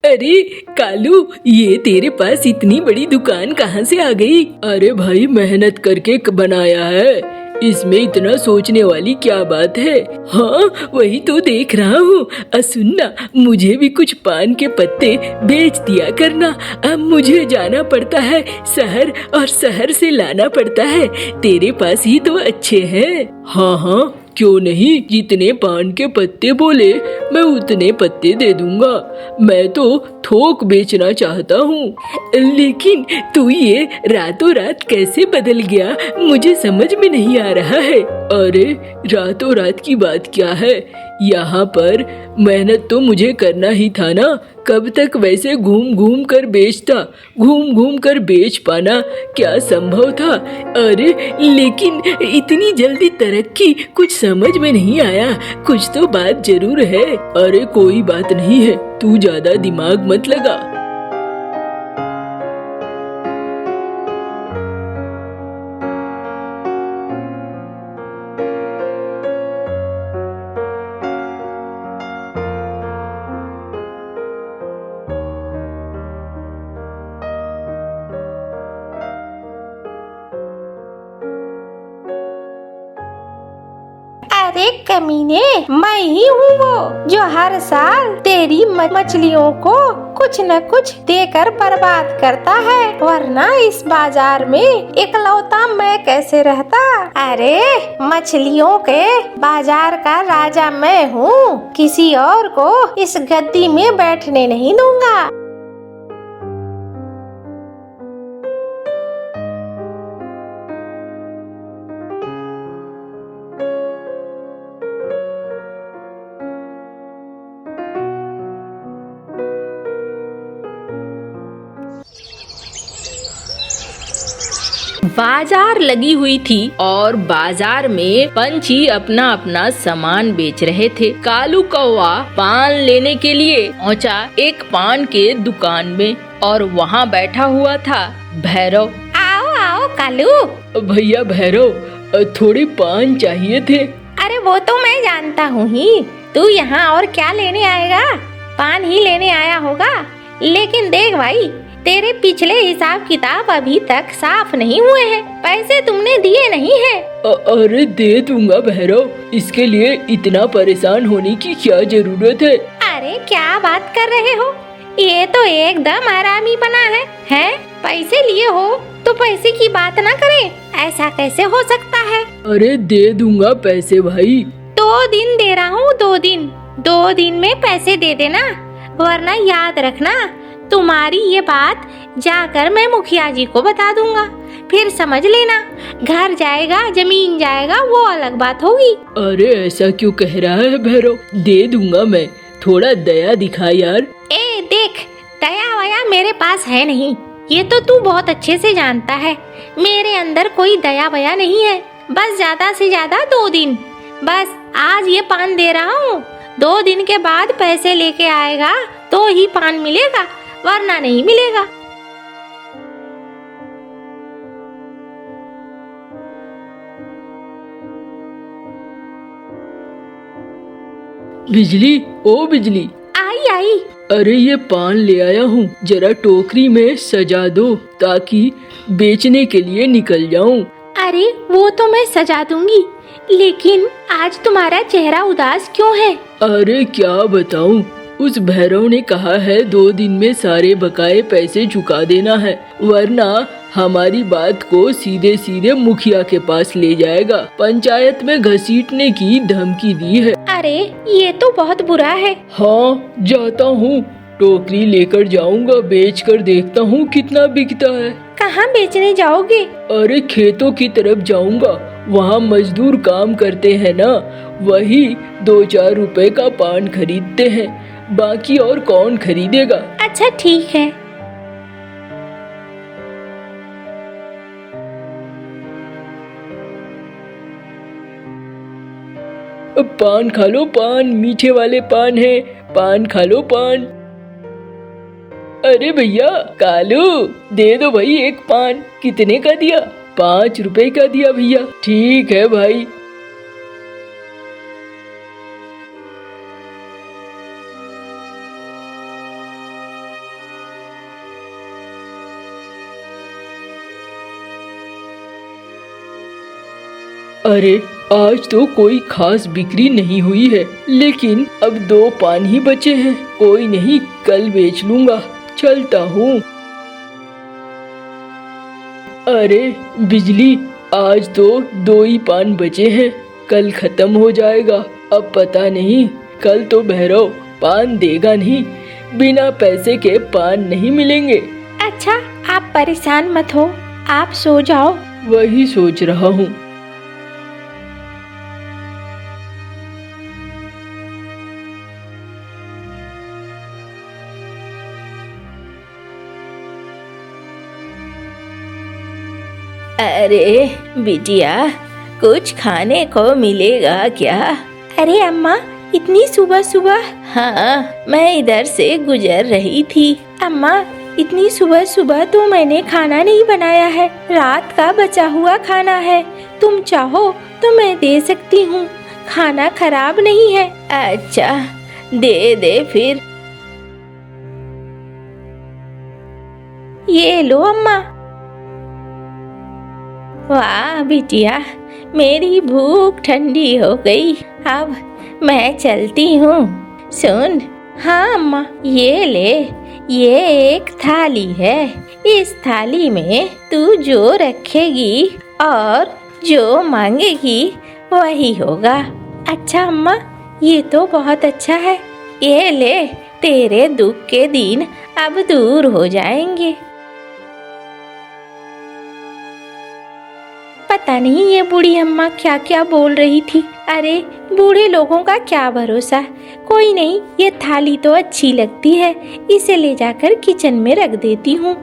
अरे कालू, ये तेरे पास इतनी बड़ी दुकान कहाँ से आ गई? अरे भाई, मेहनत करके बनाया है, इसमें इतना सोचने वाली क्या बात है? हाँ वही तो देख रहा हूँ। सुनना, मुझे भी कुछ पान के पत्ते बेच दिया करना। अब मुझे जाना पड़ता है शहर, और शहर से लाना पड़ता है। तेरे पास ही तो अच्छे हैं। हाँ हाँ, क्यों नहीं, जितने पान के पत्ते बोले मैं उतने पत्ते दे दूंगा। मैं तो थोक बेचना चाहता हूँ। लेकिन तू ये रातों रात कैसे बदल गया, मुझे समझ में नहीं आ रहा है। अरे रातों रात की बात क्या है, यहाँ पर मेहनत तो मुझे करना ही था ना। कब तक वैसे घूम घूम कर बेचता, घूम घूम कर बेच पाना क्या संभव था? अरे लेकिन इतनी जल्दी तरक्की कुछ समझ में नहीं आया। कुछ तो बात जरूर है। अरे कोई बात नहीं है, तू ज्यादा दिमाग मत लगा। अरे कमीने, मैं ही हूँ वो जो हर साल तेरी मछलियों को कुछ न कुछ देकर बर्बाद करता है, वरना इस बाजार में इकलौता मैं कैसे रहता। अरे मछलियों के बाजार का राजा मैं हूँ, किसी और को इस गद्दी में बैठने नहीं दूंगा। बाजार लगी हुई थी और बाजार में पंछी अपना अपना सामान बेच रहे थे। कालू कौवा पान लेने के लिए पहुंचा एक पान के दुकान में, और वहां बैठा हुआ था भैरव। आओ आओ कालू। भैया भैरव, थोड़े पान चाहिए थे। अरे वो तो मैं जानता हूँ ही, तू यहाँ और क्या लेने आएगा, पान ही लेने आया होगा। लेकिन देख भाई, तेरे पिछले हिसाब किताब अभी तक साफ नहीं हुए हैं, पैसे तुमने दिए नहीं हैं। अरे दे दूंगा भैरव, इसके लिए इतना परेशान होने की क्या जरूरत है? अरे क्या बात कर रहे हो, ये तो एकदम आरामी बना है। हैं? पैसे लिए हो तो पैसे की बात ना करें, ऐसा कैसे हो सकता है? अरे दे दूंगा पैसे भाई। 2 दिन दे रहा हूँ, 2 दिन में पैसे दे देना, वरना याद रखना तुम्हारी ये बात जाकर मैं मुखिया जी को बता दूंगा। फिर समझ लेना, घर जाएगा जमीन जाएगा वो अलग बात होगी। अरे ऐसा क्यों कह रहा है भैरव, दे दूंगा मैं, थोड़ा दया दिखा यार। ए देख, दया वया मेरे पास है नहीं, ये तो तू बहुत अच्छे से जानता है। मेरे अंदर कोई दया वया नहीं है। बस ज्यादा से ज्यादा 2 दिन, बस आज ये पान दे रहा हूँ, 2 दिन के बाद पैसे लेके आएगा तो ही पान मिलेगा, वरना नहीं मिलेगा। बिजली, ओ बिजली। आई आई। अरे ये पान ले आया हूँ, जरा टोकरी में सजा दो ताकि बेचने के लिए निकल जाऊँ। अरे वो तो मैं सजा दूंगी, लेकिन आज तुम्हारा चेहरा उदास क्यों है? अरे क्या बताऊँ, उस भैरव ने कहा है 2 दिन में सारे बकाए पैसे चुका देना है, वरना हमारी बात को सीधे सीधे मुखिया के पास ले जाएगा। पंचायत में घसीटने की धमकी दी है। अरे ये तो बहुत बुरा है। हाँ जाता हूँ, टोकरी लेकर जाऊंगा, बेच कर देखता हूँ कितना बिकता है। कहाँ बेचने जाओगे? अरे खेतों की तरफ जाऊंगा, वहाँ मजदूर काम करते हैं ना, वही 2-4 रुपए का पान खरीदते हैं, बाकी और कौन खरीदेगा। अच्छा ठीक है। पान खा लो, पान मीठे वाले पान है, पान खा लो पान। अरे भैया कालू, दे दो भाई एक पान। कितने का दिया? 5 रुपए का दिया भैया। ठीक है भाई। अरे आज तो कोई खास बिक्री नहीं हुई है, लेकिन अब 2 पान ही बचे हैं। कोई नहीं, कल बेच लूंगा। चलता हूँ। अरे बिजली, आज तो 2 ही पान बचे हैं, कल खत्म हो जाएगा। अब पता नहीं, कल तो भैरव पान देगा नहीं, बिना पैसे के पान नहीं मिलेंगे। अच्छा, आप परेशान मत हो, आप सो जाओ। वही सोच रहा हूँ। अरे बिटिया, कुछ खाने को मिलेगा क्या? अरे अम्मा, इतनी सुबह सुबह? हाँ, मैं इधर से गुजर रही थी। अम्मा, इतनी सुबह सुबह तो मैंने खाना नहीं बनाया है, रात का बचा हुआ खाना है। तुम चाहो तो मैं दे सकती हूँ, खाना खराब नहीं है। अच्छा, दे दे फिर। ये लो अम्मा। वाह बिटिया, मेरी भूख ठंडी हो गई। अब मैं चलती हूँ। सुन। हाँ अम्मा। ये ले, ये एक थाली है। इस थाली में तू जो रखेगी और जो मांगेगी वही होगा। अच्छा अम्मा, ये तो बहुत अच्छा है। ये ले, तेरे दुख के दिन अब दूर हो जाएंगे। पता नहीं ये बूढ़ी अम्मा क्या क्या बोल रही थी। अरे बूढ़े लोगों का क्या भरोसा। कोई नहीं, ये थाली तो अच्छी लगती है, इसे ले जाकर किचन में रख देती हूँ।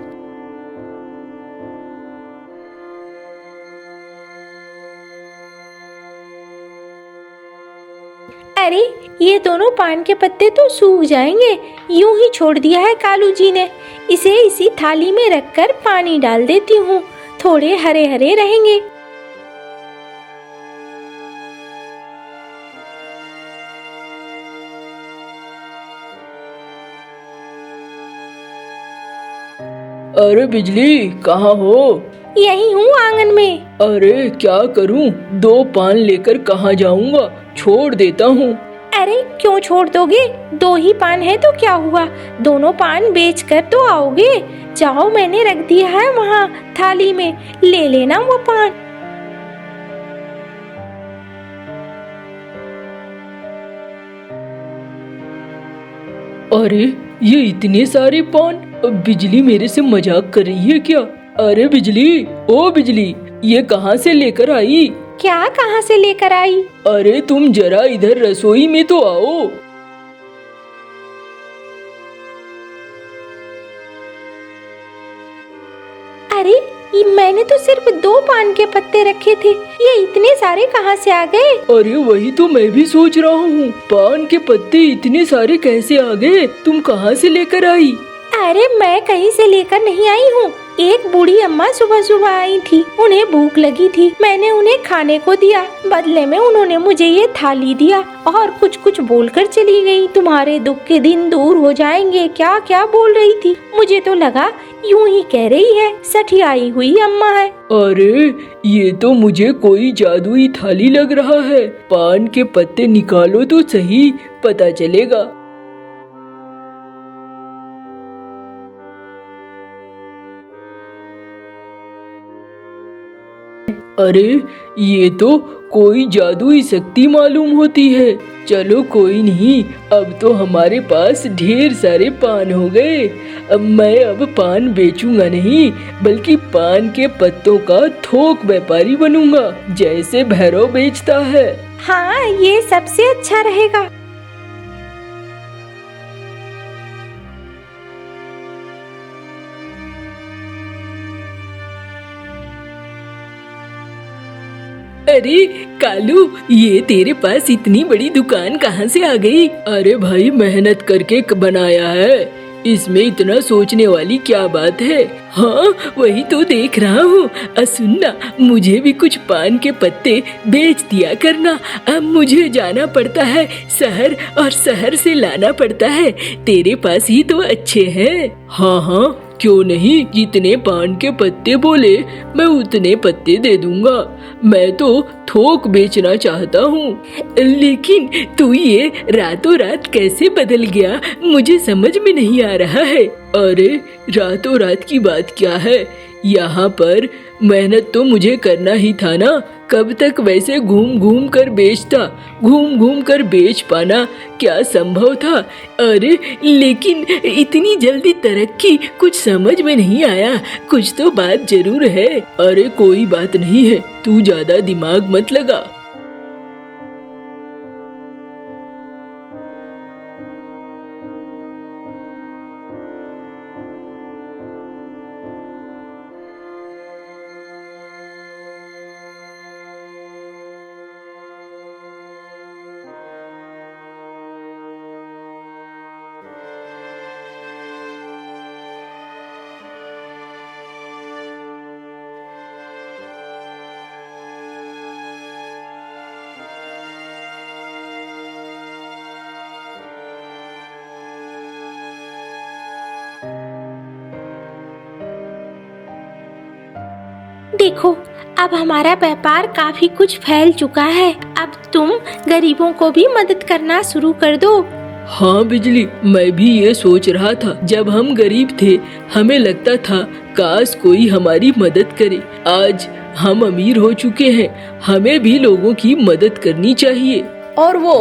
अरे ये दोनों पान के पत्ते तो सूख जाएंगे, यूं ही छोड़ दिया है कालू जी ने। इसे इसी थाली में रखकर पानी डाल देती हूँ, थोड़े हरे हरे रहेंगे। अरे बिजली, कहाँ हो? यही हूँ आंगन में। अरे क्या करूँ, 2 पान लेकर कहाँ जाऊँगा, छोड़ देता हूँ। अरे क्यों छोड़ दोगे, 2 ही पान है तो क्या हुआ, दोनों पान बेच कर तो आओगे। जाओ, मैंने रख दिया है वहाँ थाली में, ले लेना वो पान। अरे ये इतने सारे पान, अब बिजली मेरे से मजाक कर रही है क्या? अरे बिजली, ओ बिजली, ये कहाँ से लेकर आई? क्या कहाँ से लेकर आई? अरे तुम जरा इधर रसोई में तो आओ। अरे मैंने तो सिर्फ 2 पान के पत्ते रखे थे, ये इतने सारे कहाँ से आ गए? अरे वही तो मैं भी सोच रहा हूँ, पान के पत्ते इतने सारे कैसे आ गए? तुम कहाँ से लेकर आई? अरे मैं कहीं से लेकर नहीं आई हूँ, एक बूढ़ी अम्मा सुबह सुबह आई थी, उन्हें भूख लगी थी, मैंने उन्हें खाने को दिया, बदले में उन्होंने मुझे ये थाली दिया और कुछ कुछ बोलकर चली गई। तुम्हारे दुख के दिन दूर हो जाएंगे, क्या क्या बोल रही थी, मुझे तो लगा यूं ही कह रही है, सठियाई हुई अम्मा है। अरे ये तो मुझे कोई जादुई थाली लग रहा है, पान के पत्ते निकालो तो सही, पता चलेगा। अरे ये तो कोई जादुई शक्ति मालूम होती है। चलो कोई नहीं, अब तो हमारे पास ढेर सारे पान हो गए। अब मैं अब पान बेचूंगा नहीं, बल्कि पान के पत्तों का थोक व्यापारी बनूंगा, जैसे भैरव बेचता है। हाँ, ये सबसे अच्छा रहेगा। अरे कालू, ये तेरे पास इतनी बड़ी दुकान कहाँ से आ गई? अरे भाई, मेहनत करके बनाया है, इसमें इतना सोचने वाली क्या बात है? हाँ वही तो देख रहा हूँ। सुनना, मुझे भी कुछ पान के पत्ते बेच दिया करना। अब मुझे जाना पड़ता है शहर, और शहर से लाना पड़ता है, तेरे पास ही तो अच्छे हैं। हाँ हाँ क्यों नहीं, जितने पान के पत्ते बोले मैं उतने पत्ते दे दूंगा। मैं तो थोक बेचना चाहता हूँ। लेकिन तू ये रातों रात कैसे बदल गया, मुझे समझ में नहीं आ रहा है। अरे रातों रात की बात क्या है, यहाँ पर मेहनत तो मुझे करना ही था ना। कब तक वैसे घूम घूम कर बेचता, घूम घूम कर बेच पाना क्या संभव था। अरे लेकिन इतनी जल्दी तरक्की कुछ समझ में नहीं आया, कुछ तो बात जरूर है। अरे कोई बात नहीं है, तू ज्यादा दिमाग मत लगा। देखो, अब हमारा व्यापार काफी कुछ फैल चुका है। अब तुम गरीबों को भी मदद करना शुरू कर दो। हाँ बिजली, मैं भी ये सोच रहा था। जब हम गरीब थे हमें लगता था काश कोई हमारी मदद करे। आज हम अमीर हो चुके हैं, हमें भी लोगों की मदद करनी चाहिए। और वो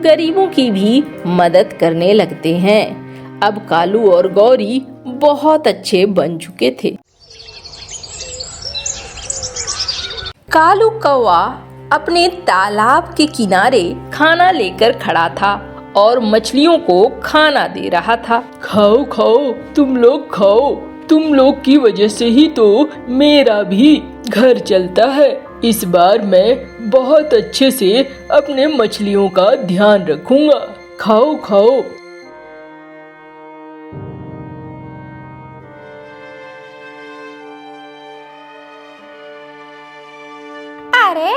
गरीबों की भी मदद करने लगते हैं। अब कालू और गौरी बहुत अच्छे बन चुके थे। कालू कौवा अपने तालाब के किनारे खाना लेकर खड़ा था और मछलियों को खाना दे रहा था। खाओ खाओ, तुम लोग खाओ, तुम लोग की वजह से ही तो मेरा भी घर चलता है। इस बार मैं बहुत अच्छे से अपने मछलियों का ध्यान रखूंगा। खाओ खाओ। अरे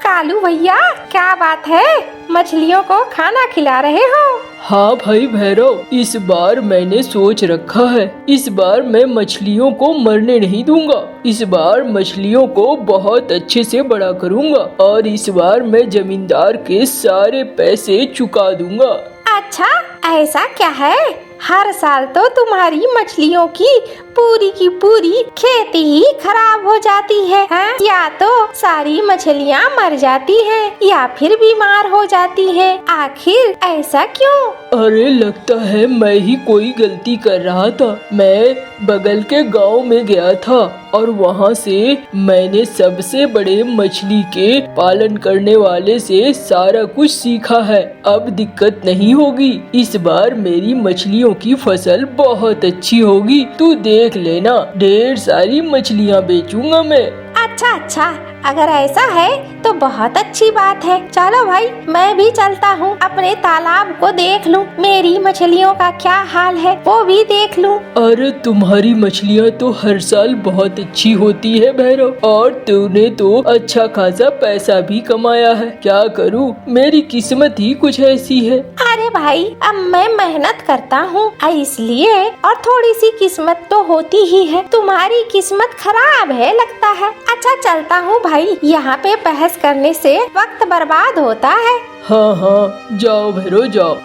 कालू भैया, क्या बात है, मछलियों को खाना खिला रहे हो? हाँ भाई भैरव, इस बार मैंने सोच रखा है, इस बार मैं मछलियों को मरने नहीं दूंगा। इस बार मछलियों को बहुत अच्छे से बड़ा करूंगा और इस बार मैं जमींदार के सारे पैसे चुका दूंगा। अच्छा, ऐसा क्या है? हर साल तो तुम्हारी मछलियों की पूरी खेती ही खराब हो जाती है, हाँ? या तो सारी मछलियाँ मर जाती हैं या फिर बीमार हो जाती हैं। आखिर ऐसा क्यों? अरे लगता है मैं ही कोई गलती कर रहा था। मैं बगल के गांव में गया था और वहां से मैंने सबसे बड़े मछली के पालन करने वाले से सारा कुछ सीखा है। अब दिक्कत नहीं होगी, इस बार मेरी मछलियों की फसल बहुत अच्छी होगी। तू देख लेना, ढेर सारी मछलियाँ बेचूंगा मैं। अच्छा, अगर ऐसा है तो बहुत अच्छी बात है। चलो भाई, मैं भी चलता हूँ, अपने तालाब को देख लूँ, मेरी मछलियों का क्या हाल है वो भी देख लूँ। अरे तुम्हारी मछलियाँ तो हर साल बहुत अच्छी होती है भैरव, और तूने तो अच्छा खासा पैसा भी कमाया है। क्या करूँ, मेरी किस्मत ही कुछ ऐसी है। अरे भाई, अब मैं मेहनत करता हूँ इसलिए, और थोड़ी सी किस्मत तो होती ही है। तुम्हारी किस्मत खराब है लगता है। अच्छा चलता हूँ भाई, यहाँ पे बहस करने से वक्त बर्बाद होता है। हाँ, जाओ भैरव जाओ।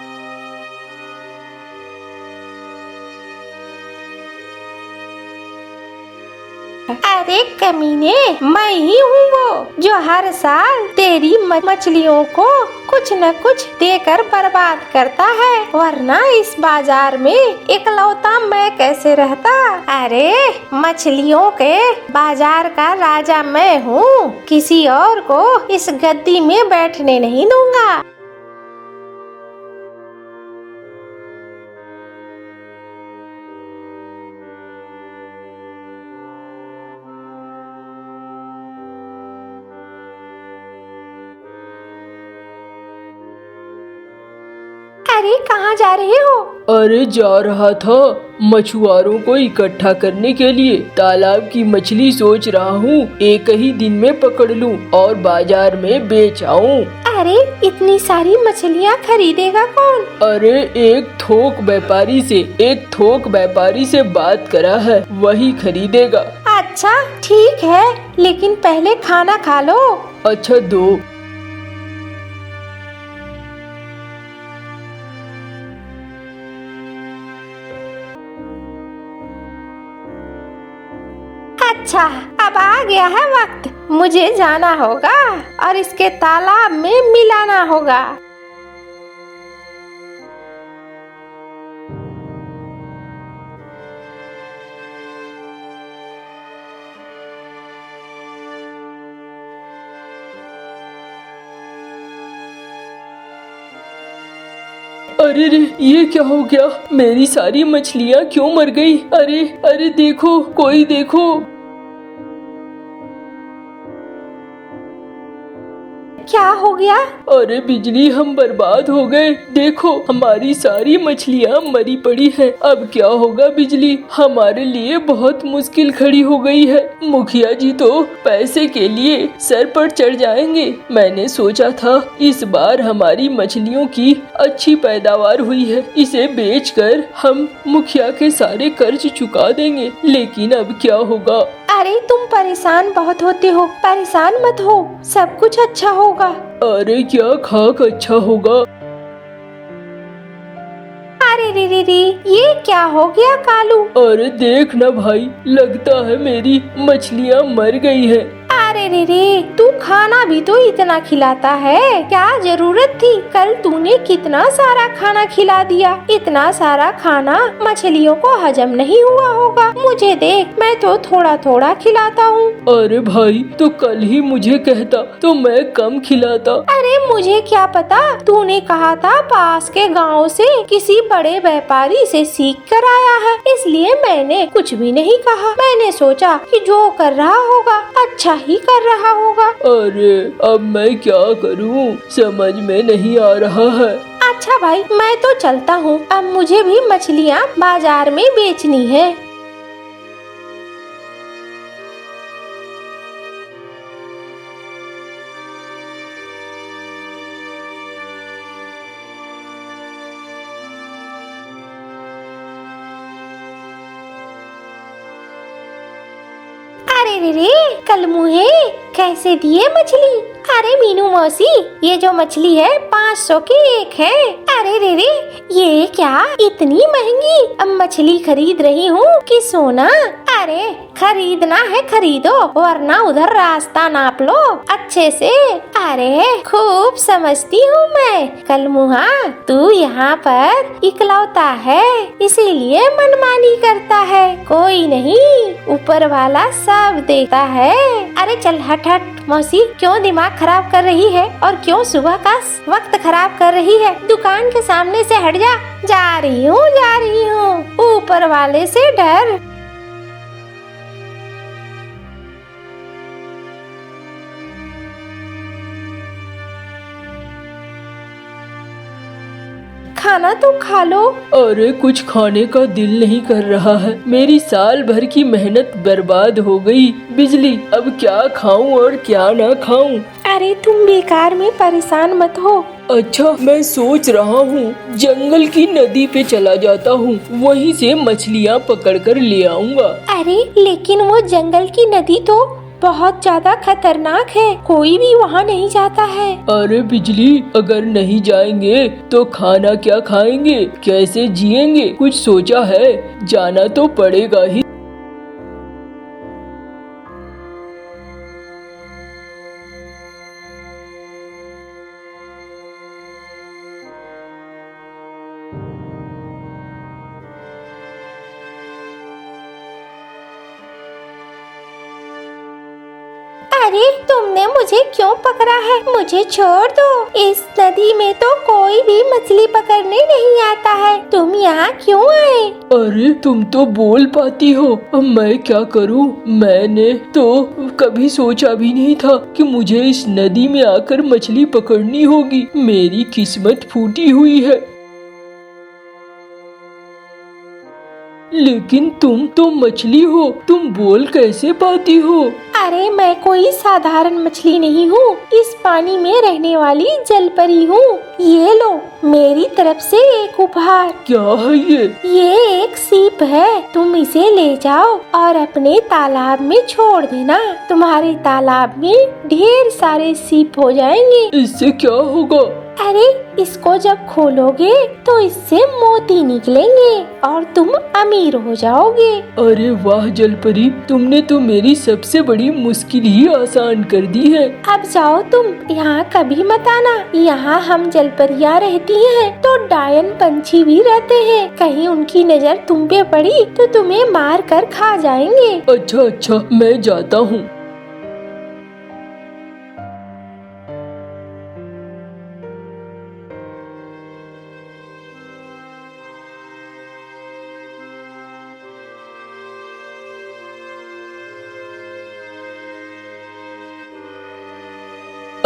अरे कमीने, मैं ही हूँ वो जो हर साल तेरी मछलियों को कुछ न कुछ देकर बर्बाद करता है, वरना इस बाजार में इकलौता मैं कैसे रहता। अरे मछलियों के बाजार का राजा मैं हूँ, किसी और को इस गद्दी में बैठने नहीं दूंगा। अरे कहाँ जा रहे हो? अरे जा रहा था मछुआरों को इकट्ठा करने के लिए। तालाब की मछली सोच रहा हूँ एक ही दिन में पकड़ लूँ और बाजार में बेच आऊँ। अरे इतनी सारी मछलियाँ खरीदेगा कौन? अरे एक थोक व्यापारी से बात करा है, वही खरीदेगा। अच्छा ठीक है, लेकिन पहले खाना खा लो। अच्छा दो। अच्छा अब आ गया है वक्त, मुझे जाना होगा और इसके तालाब में मिलाना होगा। अरे रे, ये क्या हो गया? मेरी सारी मछलियाँ क्यों मर गई? अरे अरे देखो, कोई देखो। क्या हो गया? अरे बिजली, हम बर्बाद हो गए। देखो हमारी सारी मछलियाँ मरी पड़ी हैं। अब क्या होगा बिजली? हमारे लिए बहुत मुश्किल खड़ी हो गई है। मुखिया जी तो पैसे के लिए सर पर चढ़ जाएंगे। मैंने सोचा था इस बार हमारी मछलियों की अच्छी पैदावार हुई है, इसे बेचकर हम मुखिया के सारे कर्ज चुका देंगे। लेकिन अब क्या होगा? अरे तुम परेशान बहुत होते हो, परेशान मत हो, सब कुछ अच्छा होगा। अरे क्या खाक अच्छा होगा? अरे रे, ये क्या हो गया कालू? अरे देख ना भाई, लगता है मेरी मछलियाँ मर गई हैं। अरे रे, तू खाना भी तो इतना खिलाता है, क्या जरूरत थी? कल तूने कितना सारा खाना खिला दिया। इतना सारा खाना मछलियों को हजम नहीं हुआ होगा। मुझे देख, मैं तो थोड़ा थोड़ा खिलाता हूँ। अरे भाई, तो कल ही मुझे कहता तो मैं कम खिलाता। अरे मुझे क्या पता, तूने कहा था पास के गांव से किसी बड़े व्यापारी से सीख कर आया है, इसलिए मैंने कुछ भी नहीं कहा। मैंने सोचा कि जो कर रहा होगा अच्छा ही कर रहा होगा। अरे अब मैं क्या करूं, समझ में नहीं आ रहा है। अच्छा भाई, मैं तो चलता हूँ, अब मुझे भी मछलियाँ बाजार में बेचनी है। अरे रे, कल मुहे कैसे दिए मछली? अरे मीनू मौसी, ये जो मछली है 500 की एक है। अरे रे, ये क्या इतनी महंगी? अब मछली खरीद रही हूँ कि सोना? अरे खरीदना है खरीदो, वरना उधर रास्ता नाप लो अच्छे से। अरे खूब समझती हूँ मैं। कल मुहा, तू यहाँ पर इकलौता है, इसीलिए मनमानी करता है। कोई नहीं, ऊपर वाला सब देखता है। अरे चल हट हट मौसी, क्यों दिमाग खराब कर रही है और क्यों सुबह का वक्त खराब कर रही है? दुकान के सामने से हट जा। जा रही हूँ, ऊपर वाले से डर। खाना तो खा लो। अरे कुछ खाने का दिल नहीं कर रहा है। मेरी साल भर की मेहनत बर्बाद हो गई। बिजली, अब क्या खाऊं और क्या ना खाऊं? अरे तुम बेकार में परेशान मत हो। अच्छा, मैं सोच रहा हूँ जंगल की नदी पे चला जाता हूँ, वहीं से मछलियाँ पकड़ कर ले आऊंगा। अरे लेकिन वो जंगल की नदी तो बहुत ज्यादा खतरनाक है, कोई भी वहाँ नहीं जाता है। अरे बिजली, अगर नहीं जाएंगे तो खाना क्या खाएंगे, कैसे जिएंगे? कुछ सोचा है? जाना तो पड़ेगा ही। अरे तुमने मुझे क्यों पकड़ा है? मुझे छोड़ दो। इस नदी में तो कोई भी मछली पकड़ने नहीं आता है। तुम यहाँ क्यों आए? अरे तुम तो बोल पाती हो, अब मैं क्या करूँ? मैंने तो कभी सोचा भी नहीं था कि मुझे इस नदी में आकर मछली पकड़नी होगी। मेरी किस्मत फूटी हुई है। लेकिन तुम तो मछली हो, तुम बोल कैसे पाती हो? अरे मैं कोई साधारण मछली नहीं हूँ, इस पानी में रहने वाली जलपरी हूँ। ये लो मेरी तरफ से एक उपहार। क्या है ये एक सीप है, तुम इसे ले जाओ और अपने तालाब में छोड़ देना। तुम्हारे तालाब में ढेर सारे सीप हो जाएंगे। इससे क्या होगा? अरे इसको जब खोलोगे तो इससे मोती निकलेंगे और तुम अमीर हो जाओगे। अरे वाह जलपरी, तुमने तो मेरी सबसे बड़ी मुश्किल ही आसान कर दी है। अब जाओ तुम, यहाँ कभी मत आना। यहाँ हम जलपरियाँ रहती हैं तो डायन पंछी भी रहते हैं। कहीं उनकी नजर तुम पे पड़ी तो तुम्हें मार कर खा जाएंगे। अच्छा, मैं जाता हूँ।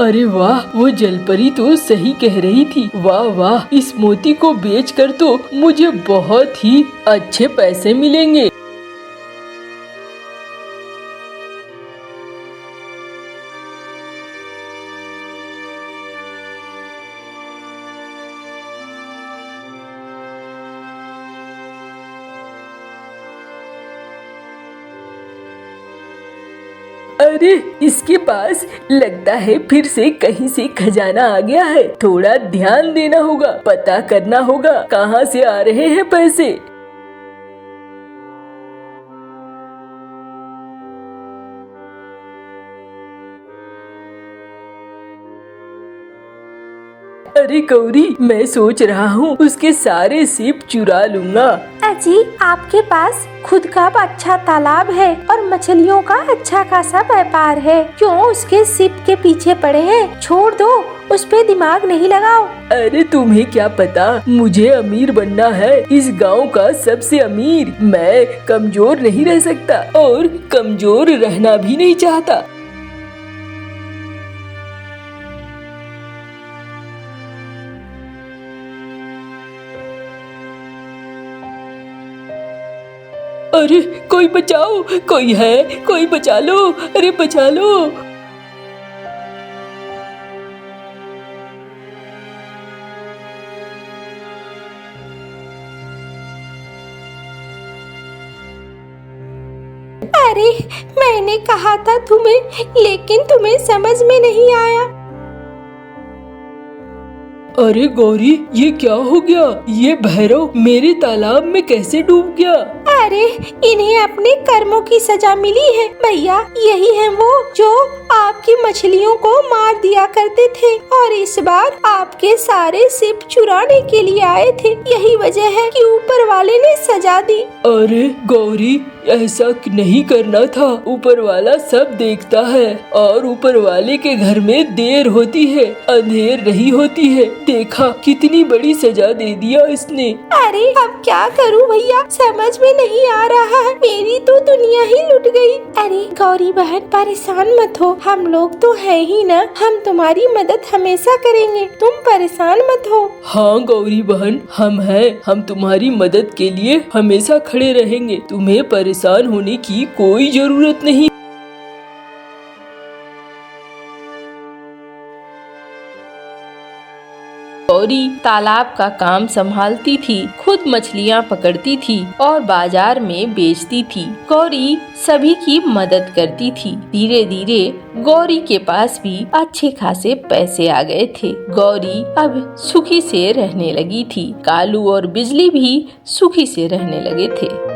अरे वाह, वो जलपरी तो सही कह रही थी। वाह वाह, इस मोती को बेचकर तो मुझे बहुत ही अच्छे पैसे मिलेंगे। अरे इसके पास लगता है फिर से कहीं से खजाना आ गया है। थोड़ा ध्यान देना होगा, पता करना होगा कहाँ से आ रहे हैं पैसे। अरे गौरी, मैं सोच रहा हूँ उसके सारे सीप चुरा लूंगा। अजी आपके पास खुद का अच्छा तालाब है और मछलियों का अच्छा खासा व्यापार है, क्यों उसके सिप के पीछे पड़े हैं? छोड़ दो, उस पे दिमाग नहीं लगाओ। अरे तुम्हें क्या पता, मुझे अमीर बनना है, इस गांव का सबसे अमीर। मैं कमजोर नहीं रह सकता और कमजोर रहना भी नहीं चाहता। अरे कोई बचाओ, कोई है, कोई बचा लो, अरे बचा लो। अरे मैंने कहा था तुम्हें, लेकिन तुम्हें समझ में नहीं आया। अरे गौरी, ये क्या हो गया? ये भैरव मेरे तालाब में कैसे डूब गया? अरे इन्हें अपने कर्मों की सजा मिली है भैया। यही है वो जो आपकी मछलियों को मार दिया करते थे और इस बार आपके सारे सिप चुराने के लिए आए थे। यही वजह है कि ऊपर वाले ने सजा दी। अरे गौरी, ऐसा नहीं करना था। ऊपर वाला सब देखता है और ऊपर वाले के घर में देर होती है, अंधेर नहीं होती है। देखा कितनी बड़ी सजा दे दिया इसने। अरे अब क्या करूं भैया, समझ में नहीं आ रहा है। मेरी तो दुनिया ही लुट गई। अरे गौरी बहन परेशान मत हो, हम लोग तो है ही ना, हम तुम्हारी मदद हमेशा करेंगे, तुम परेशान मत हो। हाँ गौरी बहन, हम हैं, हम तुम्हारी मदद के लिए हमेशा खड़े रहेंगे। तुम्हें परेशान होने की कोई जरूरत नहीं। गौरी तालाब का काम संभालती थी, खुद मछलियाँ पकड़ती थी और बाजार में बेचती थी। गौरी सभी की मदद करती थी। धीरे धीरे गौरी के पास भी अच्छे खासे पैसे आ गए थे। गौरी अब सुखी से रहने लगी थी। कालू और बिजली भी सुखी से रहने लगे थे।